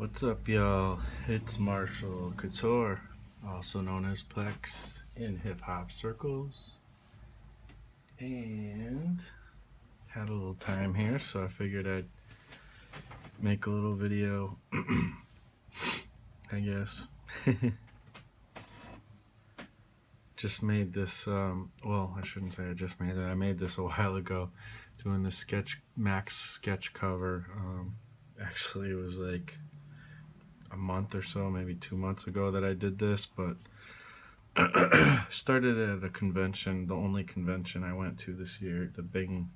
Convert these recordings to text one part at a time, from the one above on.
What's up, y'all? It's Marshall Couture, also known as Plex in hip hop circles, and had a little time here, so I figured I'd make a little video, I guess. Just made this, well, I shouldn't say I just made it. I made this a while ago, doing the Max sketch cover. Actually, it was like a month or so, maybe 2 months ago that I did this, but started at a convention, the only convention I went to this year, the Bing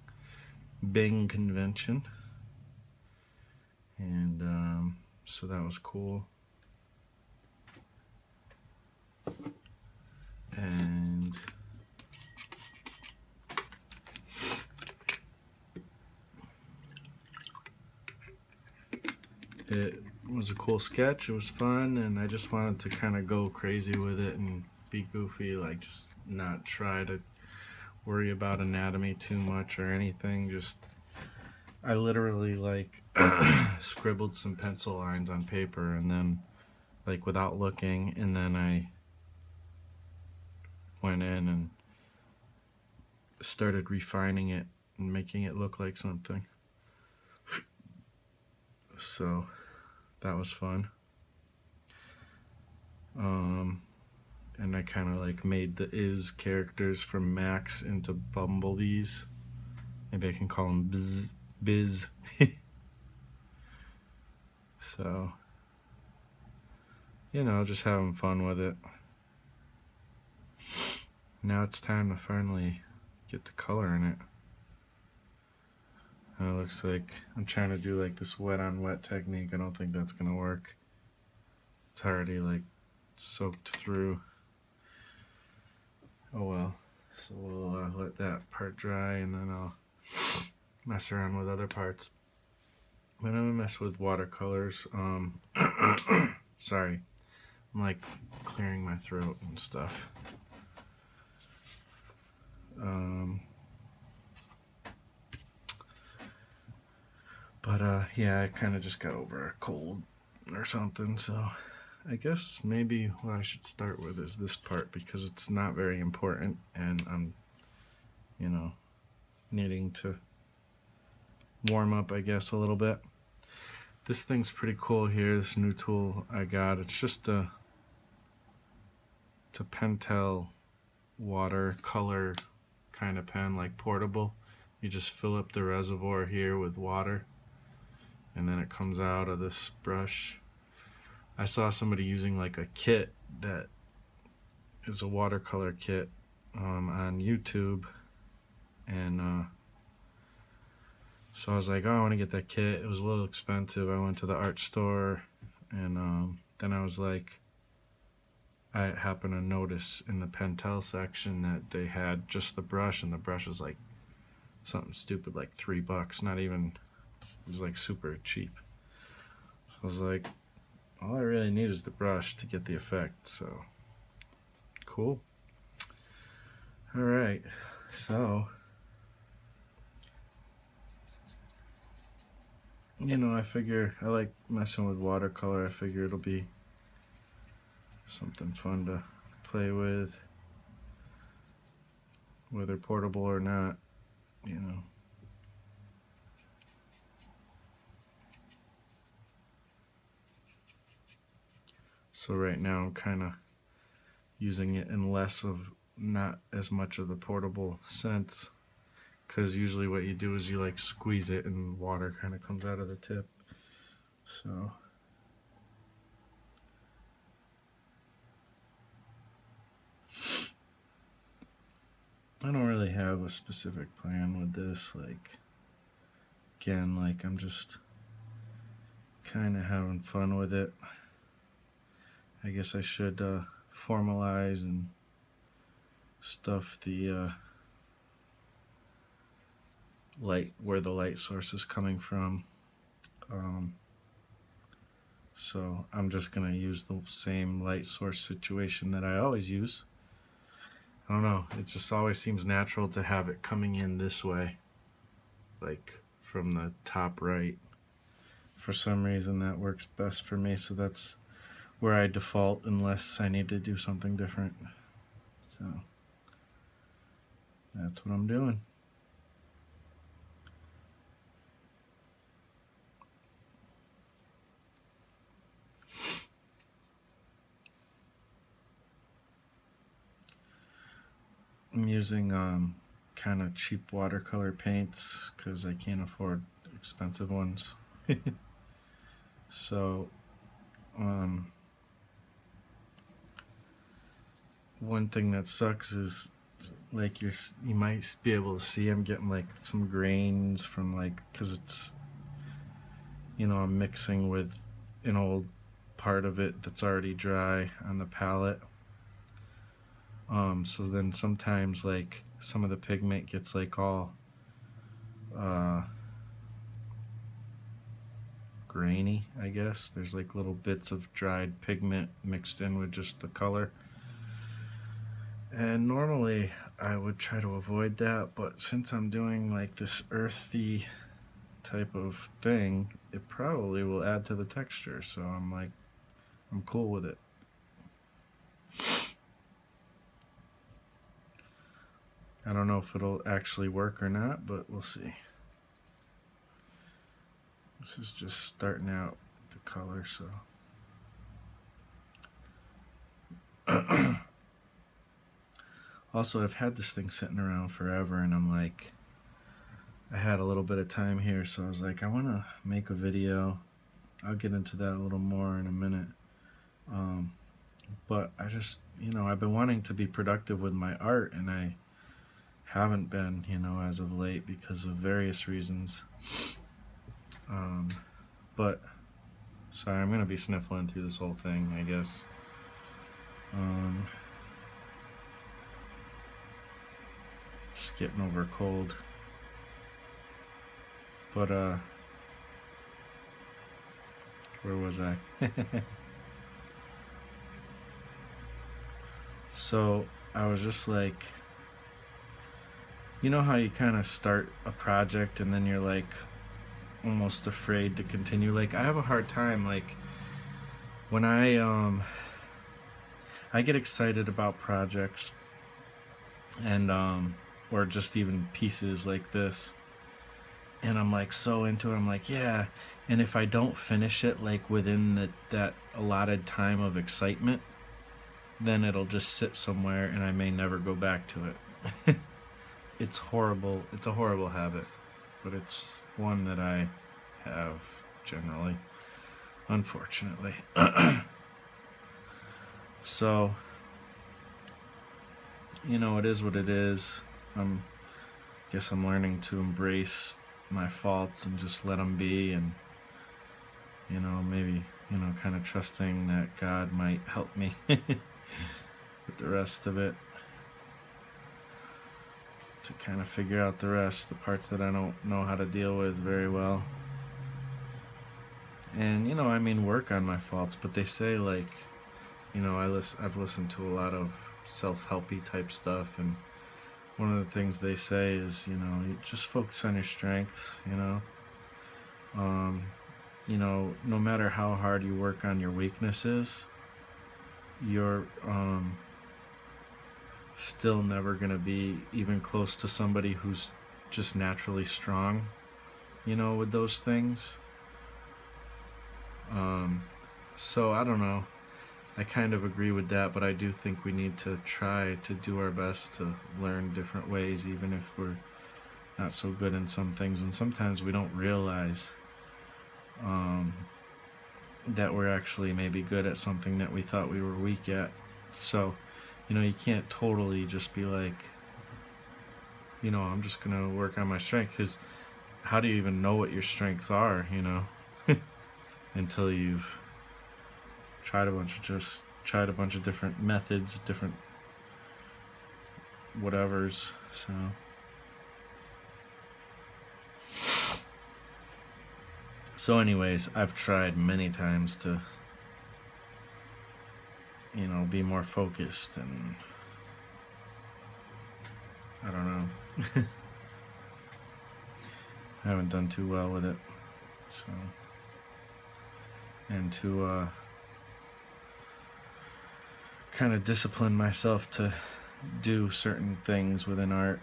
convention, and so that was cool. And it was a cool sketch. It was fun, and I just wanted to kind of go crazy with it and be goofy, like just not try to worry about anatomy too much or anything. Just I literally like scribbled some pencil lines on paper, and then like without looking, and then I went in and started refining it and making it look like something. So that was fun. And I kind of like made the characters from Max into bumblebees. Maybe I can call them Biz. So, you know, just having fun with it. Now it's time to finally get the color in it. And it looks like I'm trying to do like this wet on wet technique. I don't think that's gonna work. It's already like soaked through. Oh well. So we'll let that part dry, and then I'll mess around with other parts. But I'm gonna mess with watercolors. Sorry, I'm like clearing my throat and stuff. But yeah, I kind of just got over a cold or something, so I guess maybe what I should start with is this part, because it's not very important, and I'm, you know, needing to warm up, I guess, a little bit. This thing's pretty cool here, this new tool I got. It's just a Pentel watercolor kind of pen, like portable. You just fill up the reservoir here with water, and then it comes out of this brush. I saw somebody using like a kit that is a watercolor kit on YouTube, and so I was like, oh, I want to get that kit. It was a little expensive. I went to the art store, and then I was like, I happened to notice in the Pentel section that they had just the brush, and the brush was like something stupid, like $3. Not even, it was like super cheap. So I was like, all I really need is the brush to get the effect. So cool. All right, so you know, I figure I like messing with watercolor. I figure it'll be something fun to play with, whether portable or not, you know. So right now I'm kind of using it in not as much of the portable sense, because usually what you do is you like squeeze it and water kind of comes out of the tip. So I don't really have a specific plan with this. Like, again, like I'm just kind of having fun with it. I guess I should formalize and stuff the light, where the light source is coming from. So I'm just gonna use the same light source situation that I always use. I don't know, it just always seems natural to have it coming in this way, like from the top right for some reason that works best for me, so that's where I default unless I need to do something different. So that's what I'm doing. I'm using kind of cheap watercolor paints because I can't afford expensive ones. So one thing that sucks is like you might be able to see I'm getting like some grains from like, because it's, you know, I'm mixing with an old part of it that's already dry on the palette. So then sometimes like some of the pigment gets like all grainy, I guess. There's like little bits of dried pigment mixed in with just the color. And normally I would try to avoid that, but since I'm doing like this earthy type of thing, it probably will add to the texture, so I'm like, I'm cool with it. I don't know if it'll actually work or not, but we'll see. This is just starting out the color, so also I've had this thing sitting around forever, and I'm like, I had a little bit of time here, so I was like, I want to make a video. I'll get into that a little more in a minute. But I just, you know, I've been wanting to be productive with my art, and I haven't been, you know, as of late because of various reasons. But sorry, I'm gonna be sniffling through this whole thing, I guess. Just getting over a cold. But where was I? So I was just like, you know how you kind of start a project and then you're like almost afraid to continue. Like I have a hard time, like when I get excited about projects and or just even pieces like this, and I'm like so into it. I'm like, yeah, and if I don't finish it like within that allotted time of excitement, then it'll just sit somewhere and I may never go back to it. It's horrible. It's a horrible habit, but it's one that I have generally, unfortunately. So, you know, it is what it is. Guess I'm learning to embrace my faults and just let them be, and, you know, maybe, you know, kind of trusting that God might help me with the rest of it, to kind of figure out the rest, the parts that I don't know how to deal with very well. And, you know, I mean, work on my faults, but they say, like, you know, I've listened to a lot of self-helpy type stuff, and one of the things they say is, you know, you just focus on your strengths, you know. You know, no matter how hard you work on your weaknesses, you're still never going to be even close to somebody who's just naturally strong, you know, with those things. So I don't know. I kind of agree with that, but I do think we need to try to do our best to learn different ways, even if we're not so good in some things. And sometimes we don't realize that we're actually maybe good at something that we thought we were weak at. So, you know, you can't totally just be like, you know, I'm just going to work on my strength, because how do you even know what your strengths are, you know, until you've tried a bunch of different methods, different whatevers. So anyways, I've tried many times to, you know, be more focused, and I don't know. I haven't done too well with it. So and to kind of discipline myself to do certain things within art.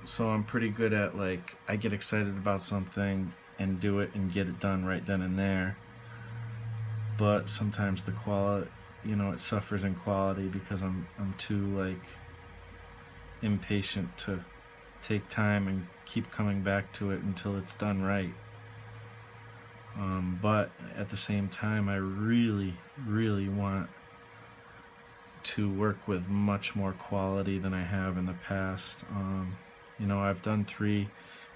So I'm pretty good at, like, I get excited about something and do it and get it done right then and there. But sometimes the quality, it suffers in quality because I'm too, like, impatient to take time and keep coming back to it until it's done right. But at the same time, I really, really want to work with much more quality than I have in the past. I've done 3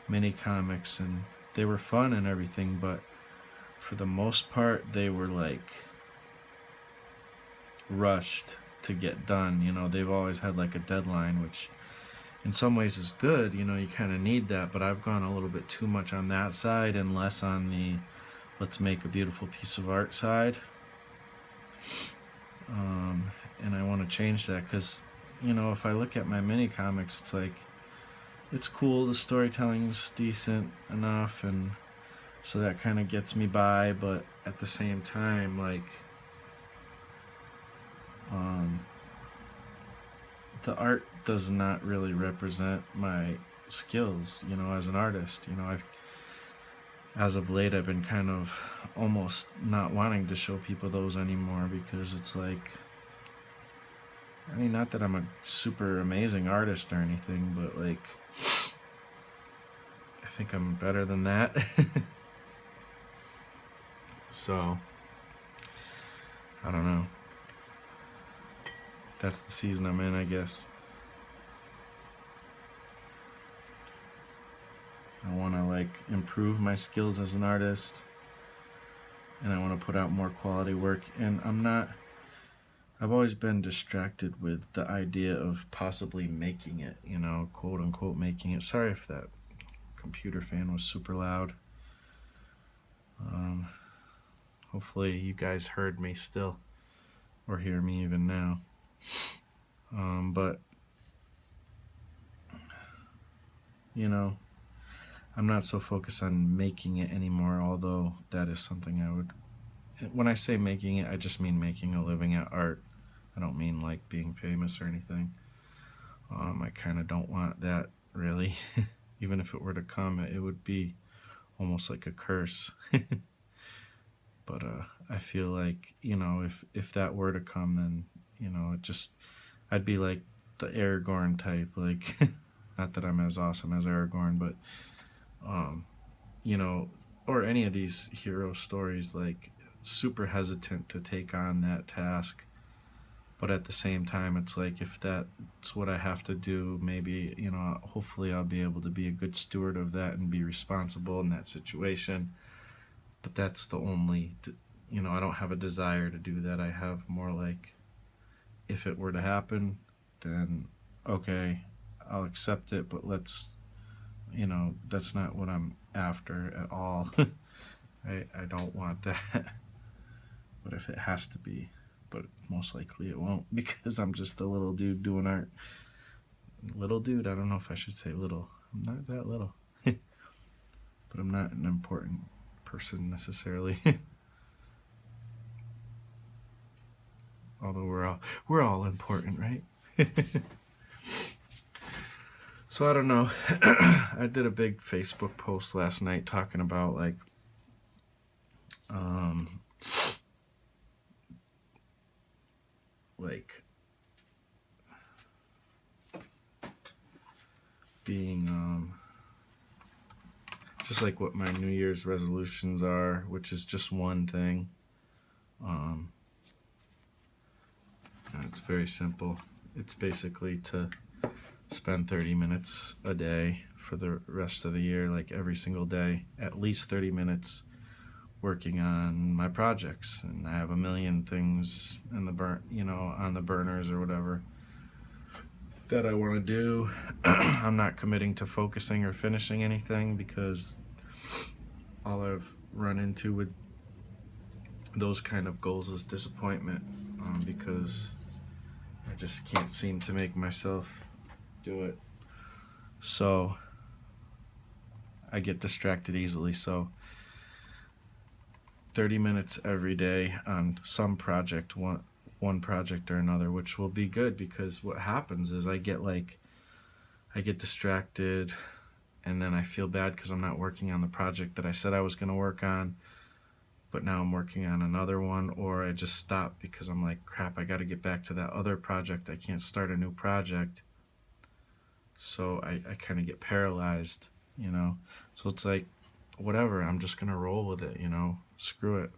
mini comics and they were fun and everything, but for the most part, they were like rushed to get done. They've always had like a deadline, which in some ways is good. You kind of need that, but I've gone a little bit too much on that side and less on the let's make a beautiful piece of art side. And I want to change that because, if I look at my mini comics, it's like, it's cool, the storytelling's decent enough, and so that kind of gets me by, but at the same time, like, the art does not really represent my skills, as an artist. As of late, I've been kind of almost not wanting to show people those anymore because it's like, not that I'm a super amazing artist or anything, but like, I think I'm better than that. So, I don't know. That's the season I'm in, I guess. I want to, like, improve my skills as an artist, and I want to put out more quality work, and I've always been distracted with the idea of possibly making it, quote unquote making it. Sorry if that computer fan was super loud. Hopefully you guys heard me still, or hear me even now. But I'm not so focused on making it anymore, although that is something I would, when I say making it, I just mean making a living at art. I don't mean like being famous or anything. I kind of don't want that, really. Even if it were to come, it would be almost like a curse. But I feel like, if that were to come, then, I'd be like the Aragorn type, like, not that I'm as awesome as Aragorn, but, or any of these hero stories, like, super hesitant to take on that task. But at the same time, it's like, if that's what I have to do, maybe, hopefully I'll be able to be a good steward of that and be responsible in that situation. But that's the only, I don't have a desire to do that. I have more like, if it were to happen, then okay, I'll accept it, but let's, that's not what I'm after at all. I don't want that. But if it has to be, but most likely it won't, because I'm just a little dude doing art. Little dude? I don't know if I should say little. I'm not that little. But I'm not an important person necessarily. Although we're all important, right? So I don't know. I did a big Facebook post last night talking about like being just like what my New Year's resolutions are, which is just one thing. It's very simple. It's basically to spend 30 minutes a day for the rest of the year, like every single day, at least 30 minutes working on my projects. And I have a million things in the on the burners or whatever that I want to do. I'm not committing to focusing or finishing anything, because all I've run into with those kind of goals is disappointment, because I just can't seem to make myself do it. So I get distracted easily, so 30 minutes every day on some project, one project or another, which will be good, because what happens is I get distracted, and then I feel bad because I'm not working on the project that I said I was going to work on, but now I'm working on another one, or I just stop because I'm like, crap, I got to get back to that other project. I can't start a new project. So I kind of get paralyzed, you know. So it's like, whatever, I'm just going to roll with it, you know, screw it.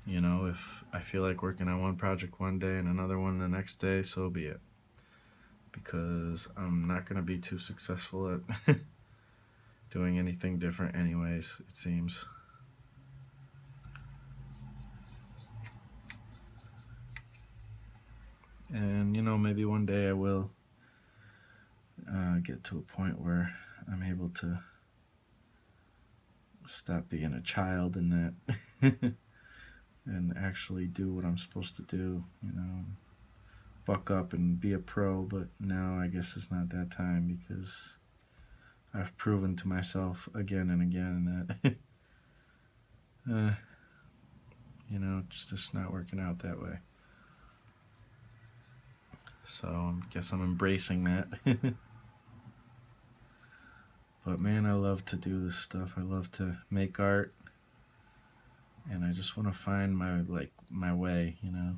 You know, if I feel like working on one project one day and another one the next day, so be it. Because I'm not going to be too successful at doing anything different anyways, it seems. And, you know, maybe one day I will get to a point where I'm able to stop being a child in that and actually do what I'm supposed to do, you know, buck up and be a pro. But now I guess it's not that time, because I've proven to myself again and again that you know, it's just not working out that way. So I guess I'm embracing that. But man, I love to do this stuff. I love to make art, and I just want to find my way, you know.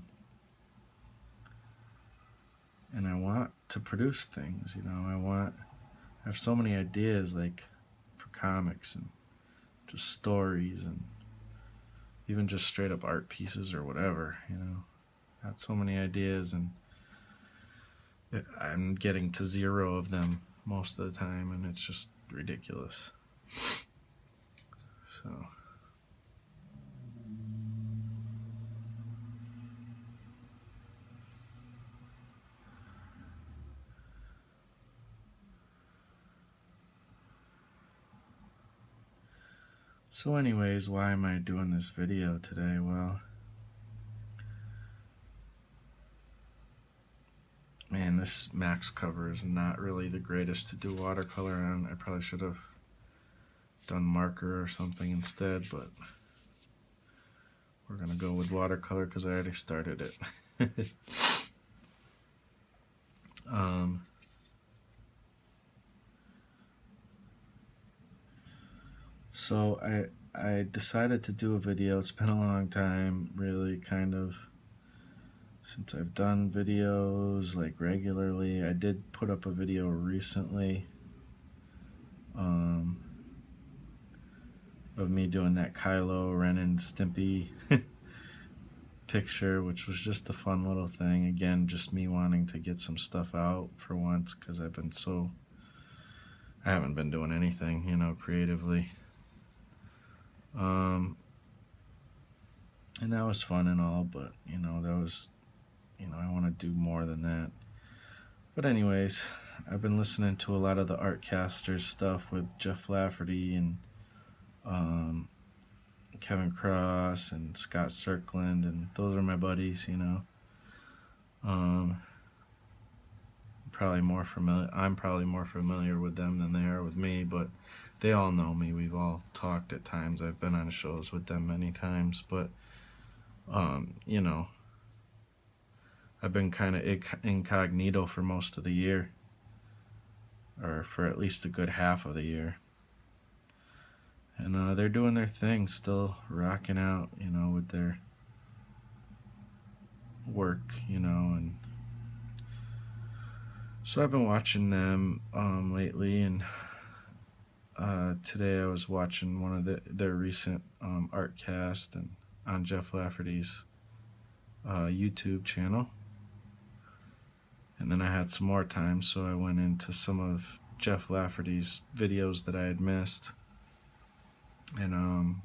And I want to produce things, you know. I have so many ideas, like for comics and just stories, and even just straight up art pieces or whatever, you know. Got so many ideas, and I'm getting to 0 of them most of the time, and it's just ridiculous. So anyways, why am I doing this video today? Well, man, this max cover is not really the greatest to do watercolor on. I probably should have done marker or something instead, but we're gonna go with watercolor because I already started it. So I decided to do a video. It's been a long time, really, kind of, since I've done videos like regularly. I did put up a video recently of me doing that Kylo Ren and Stimpy picture, which was just a fun little thing. Again, just me wanting to get some stuff out for once, because I haven't been doing anything, you know, creatively. And that was fun and all, but, you know, I want to do more than that. But anyways, I've been listening to a lot of the Artcasters stuff with Jeff Lafferty and Kevin Cross and Scott Strickland, and those are my buddies, you know. I'm probably more familiar with them than they are with me, but they all know me. We've all talked at times. I've been on shows with them many times, but you know, I've been kind of incognito for most of the year, or for at least a good half of the year. And they're doing their thing, still rocking out, you know, with their work, you know. And so I've been watching them lately, and today I was watching one of their recent Artcast and on Jeff Lafferty's YouTube channel. And then I had some more time, so I went into some of Jeff Lafferty's videos that I had missed. And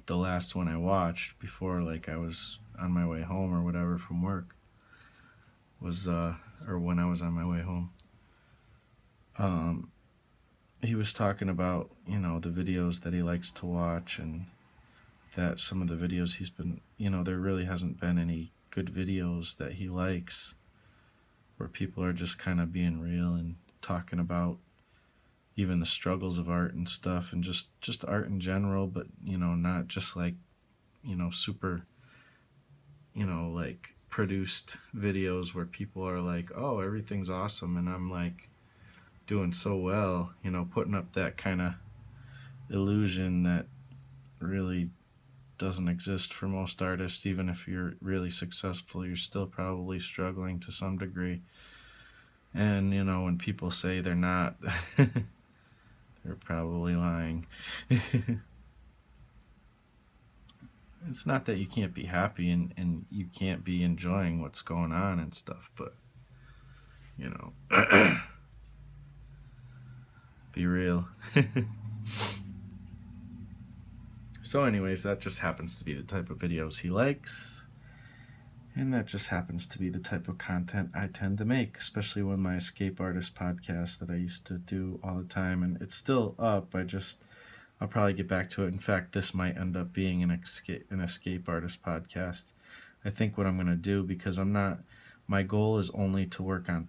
the last one I watched before, like, I was on my way home or whatever from work was, or when I was on my way home, he was talking about, you know, the videos that he likes to watch, and that some of the videos he's been, you know, there really hasn't been any good videos that he likes, where people are just kind of being real. And talking about even the struggles of art and stuff, and just art in general, but not just like super like produced videos where people are like, oh, everything's awesome, and I'm like doing so well, putting up that kind of illusion that really doesn't exist for most artists. Even if you're really successful, you're still probably struggling to some degree. And when people say they're not, they're probably lying. It's not that you can't be happy and you can't be enjoying what's going on and stuff, but be real. So anyways, that just happens to be the type of videos he likes, and that just happens to be the type of content I tend to make, especially with my escape artist podcast that I used to do all the time. And it's still up. I'll probably get back to it. In fact, this might end up being an escape artist podcast. I think what I'm going to do, because my goal is only to work on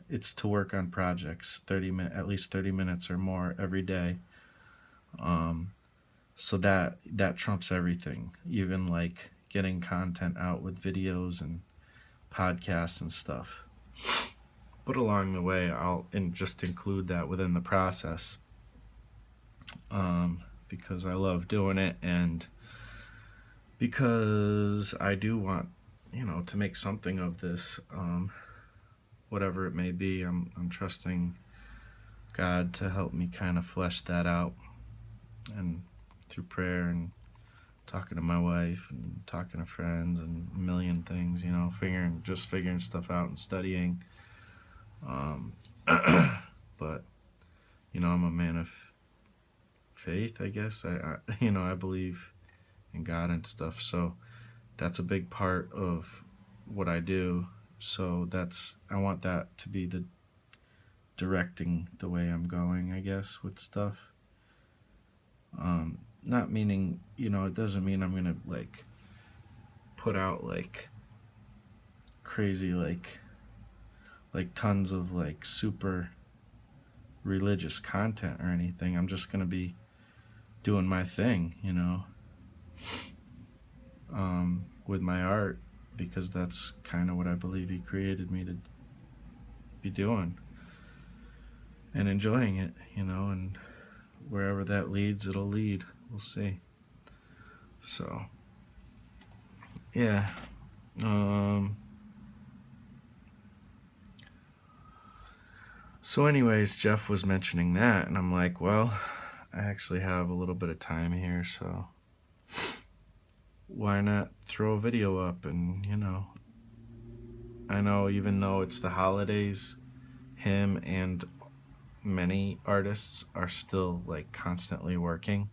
it's to work on projects at least 30 minutes or more every day. So that trumps everything, even like getting content out with videos and podcasts and stuff. But along the way, I'll just include that within the process, because I love doing it, and because I do want to make something of this, whatever it may be. I'm trusting God to help me kind of flesh that out, and through prayer and talking to my wife and talking to friends and a million things, figuring stuff out and studying. But I'm a man of faith, I guess. I believe in God and stuff, so that's a big part of what I do. So I want that to be the directing the way I'm going, I guess, with stuff. Not meaning, it doesn't mean I'm gonna like put out like crazy like tons of like super religious content or anything. I'm just gonna be doing my thing, with my art, because that's kind of what I believe He created me to be doing, and enjoying it, and wherever that leads, it'll lead. We'll see. So, yeah. So anyways, Jeff was mentioning that, and I'm like, well, I actually have a little bit of time here, so why not throw a video up? And, I know even though it's the holidays, him and many artists are still like constantly working.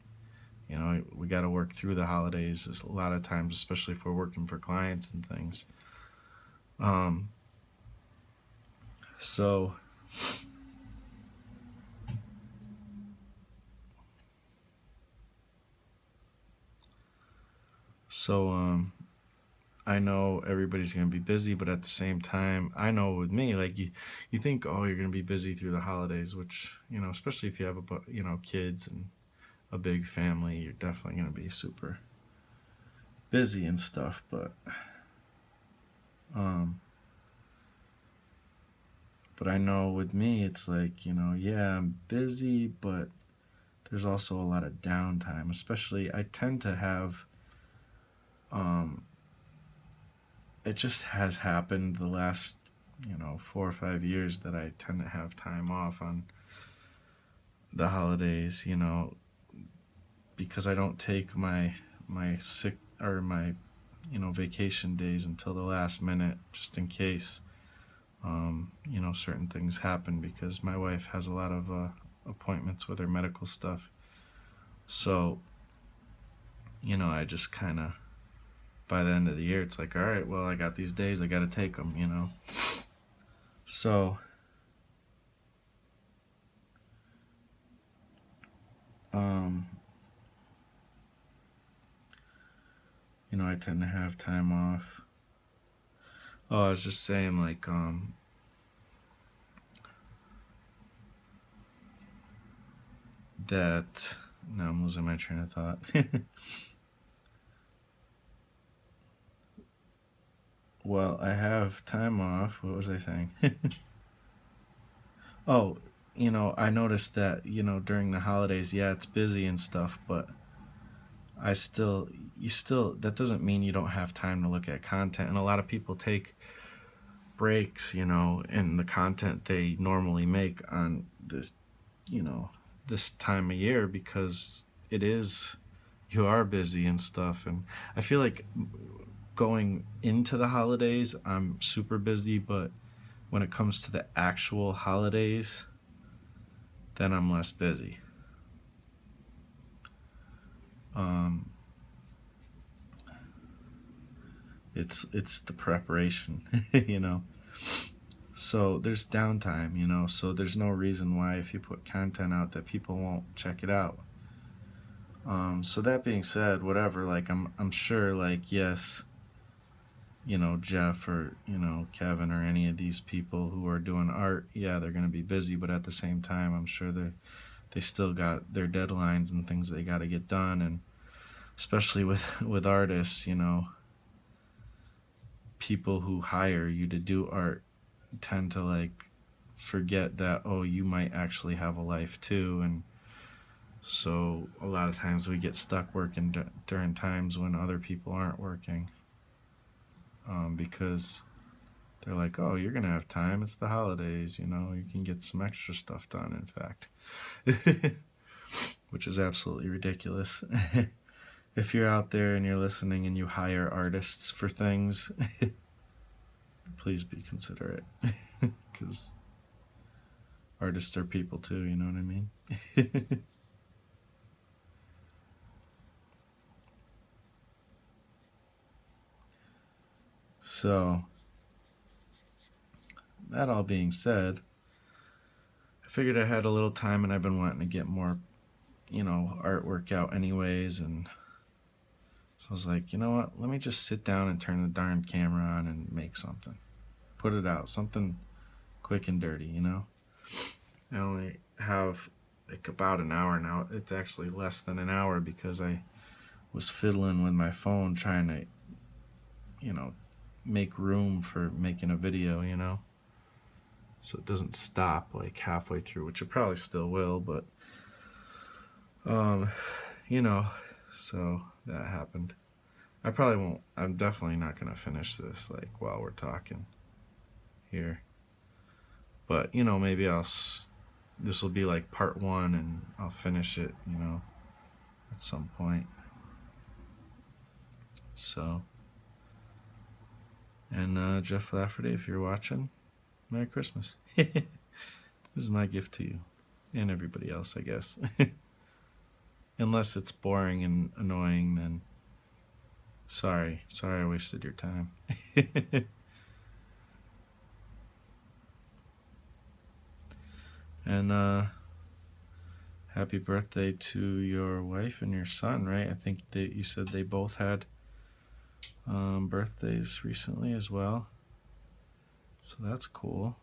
We got to work through the holidays a lot of times, especially if we're working for clients and things. So I know everybody's going to be busy, but at the same time, I know with me, like you think, oh, you're going to be busy through the holidays, which, especially if you have kids and a big family, you're definitely going to be super busy and stuff. But I know with me, it's like, yeah, I'm busy, but there's also a lot of downtime. Especially, I tend to have, it just has happened the last, 4 or 5 years that I tend to have time off on the holidays, because I don't take my sick or my vacation days until the last minute, just in case certain things happen, because my wife has a lot of appointments with her medical stuff. So I just kind of, by the end of the year, it's like, all right, well, I got these days, I got to take them, So I tend to have time off. Oh, I was just saying, like, that, now I'm losing my train of thought. Well, I have time off. What was I saying? Oh, I noticed that, during the holidays, yeah, it's busy and stuff, but that doesn't mean you don't have time to look at content. And a lot of people take breaks, in the content they normally make on this, this time of year because you are busy and stuff. And I feel like going into the holidays, I'm super busy, but when it comes to the actual holidays, then I'm less busy. Um, it's the preparation, So there's downtime, so there's no reason why if you put content out that people won't check it out. So that being said, whatever, like I'm sure, like, yes, Jeff or, Kevin or any of these people who are doing art, yeah, they're going to be busy, but at the same time, I'm sure they still got their deadlines and things they got to get done. And especially with artists, people who hire you to do art tend to like forget that, oh, you might actually have a life too. And so a lot of times we get stuck working during times when other people aren't working, because they're like, oh, you're gonna have time, it's the holidays, you can get some extra stuff done, in fact. Which is absolutely ridiculous. If you're out there and you're listening and you hire artists for things, please be considerate, because artists are people too, you know what I mean? So, that all being said, I figured I had a little time and I've been wanting to get more, artwork out anyways, and so I was like, you know what, let me just sit down and turn the darn camera on and make something. Put it out, something quick and dirty, I only have like about an hour now. It's actually less than an hour because I was fiddling with my phone trying to, make room for making a video, so it doesn't stop like halfway through, which it probably still will, but you know, so that happened. I'm definitely not gonna finish this like while we're talking here, but maybe this will be like part one and I'll finish it, at some point. So, and Jeff Lafferty, if you're watching, Merry Christmas. This is my gift to you and everybody else, I guess. Unless it's boring and annoying, then sorry I wasted your time. And happy birthday to your wife and your son, right? I think that you said they both had birthdays recently as well, so that's cool.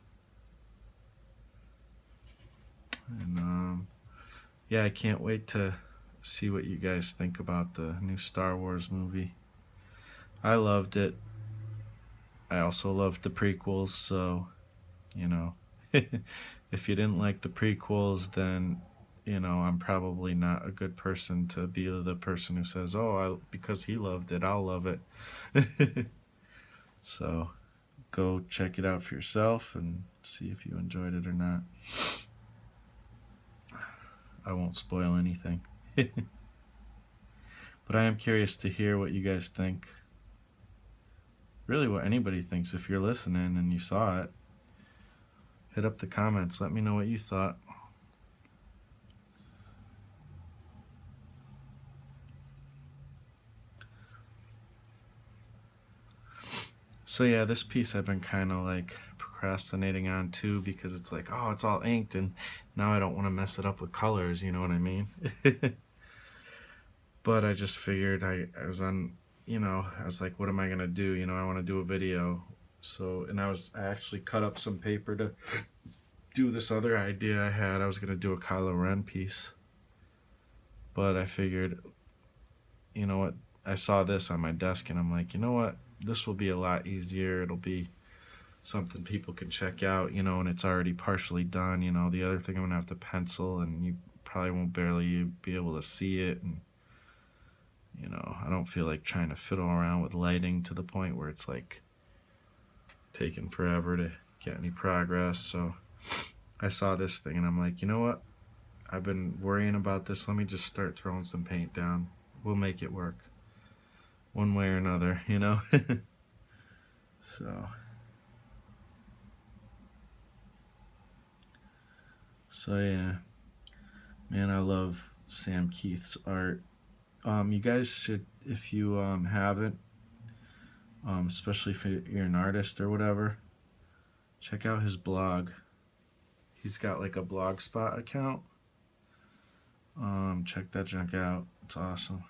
And yeah, I can't wait to see what you guys think about the new Star Wars movie. I loved it. I also loved the prequels, so if you didn't like the prequels, then I'm probably not a good person to be the person who says, oh, because he loved it, I'll love it. So go check it out for yourself and see if you enjoyed it or not. I won't spoil anything. But I am curious to hear what you guys think. Really, what anybody thinks. If you're listening and you saw it, hit up the comments. Let me know what you thought. So yeah, this piece I've been kind of like procrastinating on too, because it's like, oh, it's all inked and now I don't want to mess it up with colors, you know what I mean? But I just figured I was on, I was like, what am I gonna do? I want to do a video. So, and I actually cut up some paper to do this other idea I had. I was gonna do a Kylo Ren piece. But I figured, you know what, I saw this on my desk and I'm like, you know what, this will be a lot easier. It'll be something people can check out, and it's already partially done. The other thing I'm gonna have to pencil, and you probably won't barely be able to see it. And I don't feel like trying to fiddle around with lighting to the point where it's like taking forever to get any progress. So I saw this thing and I'm like, you know what, I've been worrying about this. Let me just start throwing some paint down. We'll make it work one way or another. So yeah, man, I love Sam Keith's art. You guys should, if you haven't, especially if you're an artist or whatever, check out his blog. He's got like a Blogspot account. Check that junk out. It's awesome.